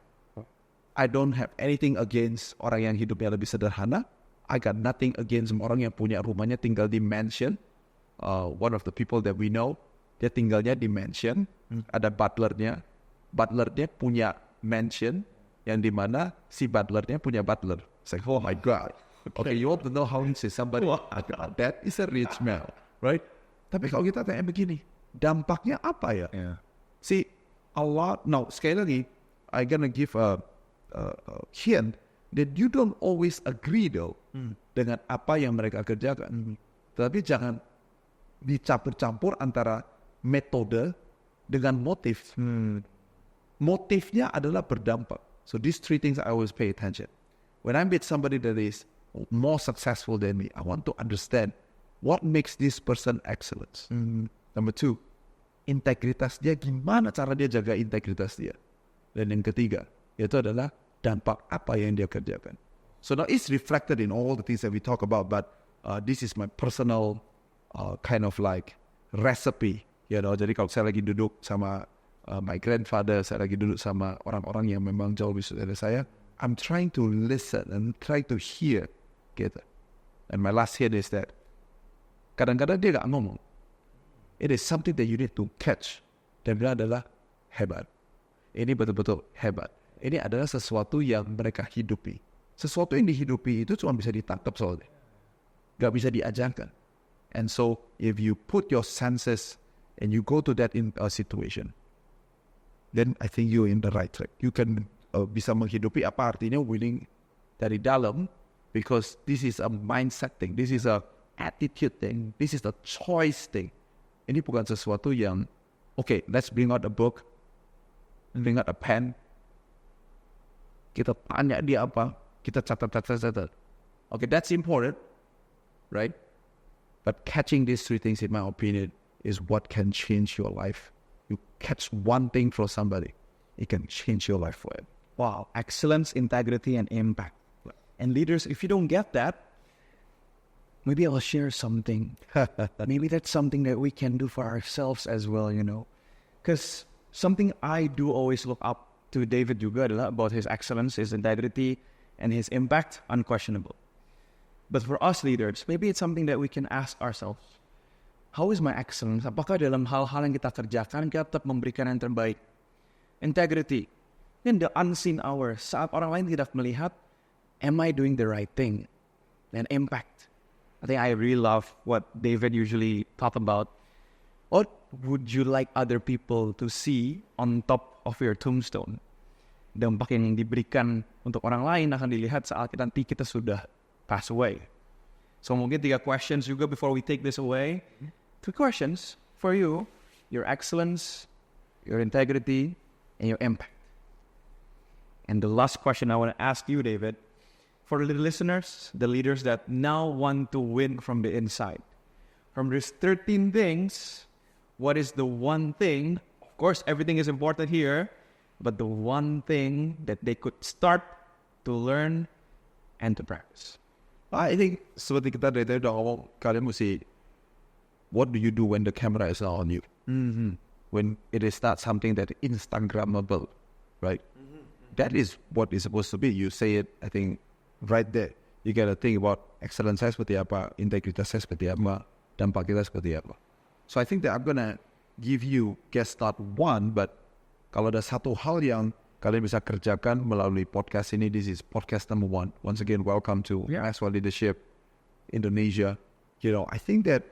I don't have anything against orang yang hidupnya lebih sederhana. I got nothing against orang yang punya rumahnya tinggal di mansion. One of the people that we know, dia tinggalnya di mansion. Ada butlernya. Butlernya punya mansion yang dimana si butlernya punya butler. It's like, oh my God. Okay, you want to know how to say somebody, that is a rich man, right? Tapi kalau kita tanya begini, dampaknya apa ya? Yeah. See, a lot, now sekali lagi, I'm gonna give a hint that you don't always agree though dengan apa yang mereka kerjakan. Tapi jangan dicampur-campur antara metode dengan motif. Motifnya adalah berdampak. So these 3 things I always pay attention. When I meet somebody that is more successful than me, I want to understand what makes this person excellent. Number 2, integritas dia, gimana cara dia jaga integritas dia. Dan yang ketiga, yaitu adalah dampak apa yang dia kerjakan. So now it's reflected in all the things that we talk about, but this is my personal kind of like recipe, you know. Jadi kalau saya lagi duduk sama my grandfather, saya lagi duduk sama orang-orang yang memang jauh lebih dari saya, I'm trying to listen and try to hear, gitu. And my last hit is that kadang-kadang dia gak ngomong. It is something that you need to catch. Dan dia adalah hebat. Ini betul-betul hebat. Ini adalah sesuatu yang mereka hidupi. Sesuatu yang dihidupi itu cuma bisa ditangkap soalnya. Gak bisa diajarkan. And so, if you put your senses and you go to that in a situation, then I think you're in the right track. You can bisa menghidupi apa artinya winning dari dalam, because this is a mindset thing. This is a attitude thing. This is a choice thing. Ini bukan sesuatu yang, okay, let's bring out a book, bring out a pen, kita tanya dia apa, kita catat. Okay, that's important, right? But catching these three things, in my opinion, is what can change your life. You catch one thing from somebody, it can change your life forever. Wow, excellence, integrity, and impact. And leaders, if you don't get that, maybe I'll share something. Maybe that's something that we can do for ourselves as well, you know. Because something I do always look up to David juga adalah about his excellence, his integrity, and his impact, unquestionable. But for us leaders, maybe it's something that we can ask ourselves. How is my excellence? Apakah dalam hal-hal yang kita kerjakan, kita tetap memberikan yang terbaik? Integrity. In the unseen hours, saat orang lain tidak melihat, am I doing the right thing? And impact. I think I really love what David usually talk about. What would you like other people to see on top of your tombstone? Dampak yang diberikan untuk orang lain akan dilihat saat nanti kita sudah pass away. So mungkin 3 questions juga before we take this away. 3 questions for you. Your excellence, your integrity, and your impact. And the last question I want to ask you, David, for the listeners, the leaders that now want to win from the inside. From these 13 things, what is the one thing, of course everything is important here, but the one thing that they could start to learn and to practice? I think seperti kita dari tadi udah ngomong, kalian mesti, what do you do when the camera is not on you? When it is not something that Instagrammable, right? That is what it's supposed to be. You say it, I think, right there. You gotta think about excellence saya seperti apa, integritas saya seperti apa, dampak kita seperti apa. So I think that I'm gonna give you, guess not one, but kalau ada satu hal yang kalian bisa kerjakan melalui podcast ini, this is podcast number 1. Once again, welcome to Maxwell Leadership Indonesia. You know, I think that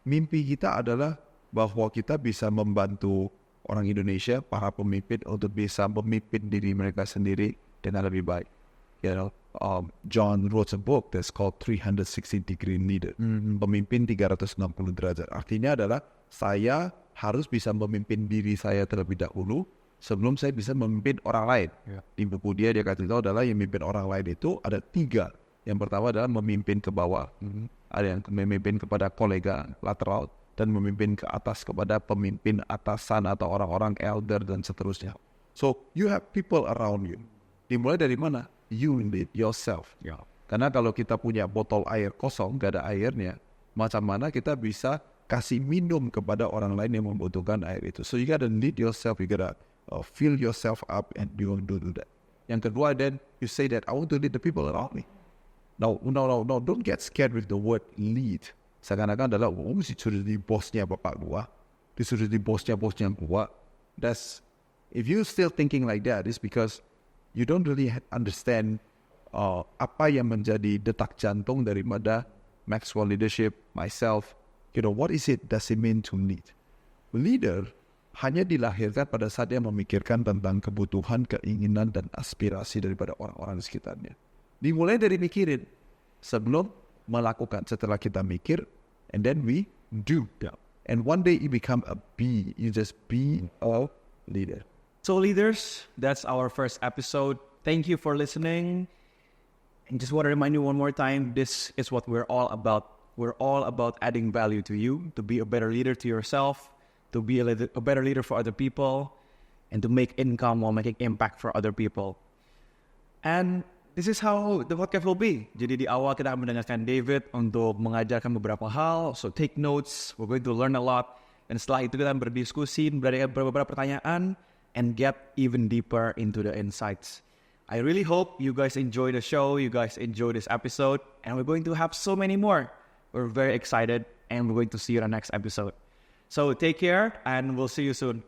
mimpi kita adalah bahwa kita bisa membantu orang Indonesia, para pemimpin, untuk bisa memimpin diri mereka sendiri dengan lebih baik. You know, John wrote a book that's called 360-degree leader. Pemimpin 360 derajat. Artinya adalah saya harus bisa memimpin diri saya terlebih dahulu sebelum saya bisa memimpin orang lain. Di buku dia kasih tahu adalah yang memimpin orang lain itu ada 3. Yang pertama adalah memimpin ke bawah. Ada yang memimpin kepada kolega lateral, dan memimpin ke atas kepada pemimpin atasan atau orang-orang elder dan seterusnya. So you have people around you. Dimulai dari mana? You lead yourself. Karena kalau kita punya botol air kosong, gak ada airnya, macam mana kita bisa kasih minum kepada orang lain yang membutuhkan air itu? So you gotta lead yourself, you gotta fill yourself up, and you want to do that. Yang kedua, then you say that I want to lead the people around me. No, don't get scared with the word lead. Seakan-akan adalah, mesti suruh di bosnya bapak gua, disuruh di bosnya gua. That's, if you still thinking like that, it's because you don't really understand apa yang menjadi detak jantung daripada Maxwell Leadership, myself. You know, what is it, does it mean to lead? Leader hanya dilahirkan pada saat dia memikirkan tentang kebutuhan, keinginan, dan aspirasi daripada orang-orang di sekitarnya. Dimulai dari mikirin sebelum melakukan. Setelah kita mikir, and then we do. And one day you become a be. You just be a leader. So leaders, that's our first episode. Thank you for listening. And just want to remind you one more time, this is what we're all about. We're all about adding value to you, to be a better leader to yourself, to be a better leader for other people, and to make income while making impact for other people. And this is how the podcast will be. Jadi di awal kita akan mendengarkan David untuk mengajarkan beberapa hal. So take notes, we're going to learn a lot. Dan setelah itu kita akan berdiskusi, berdaya beberapa pertanyaan, and get even deeper into the insights. I really hope you guys enjoy the show, you guys enjoy this episode, and we're going to have so many more. We're very excited, and we're going to see you in the next episode. So take care, and we'll see you soon.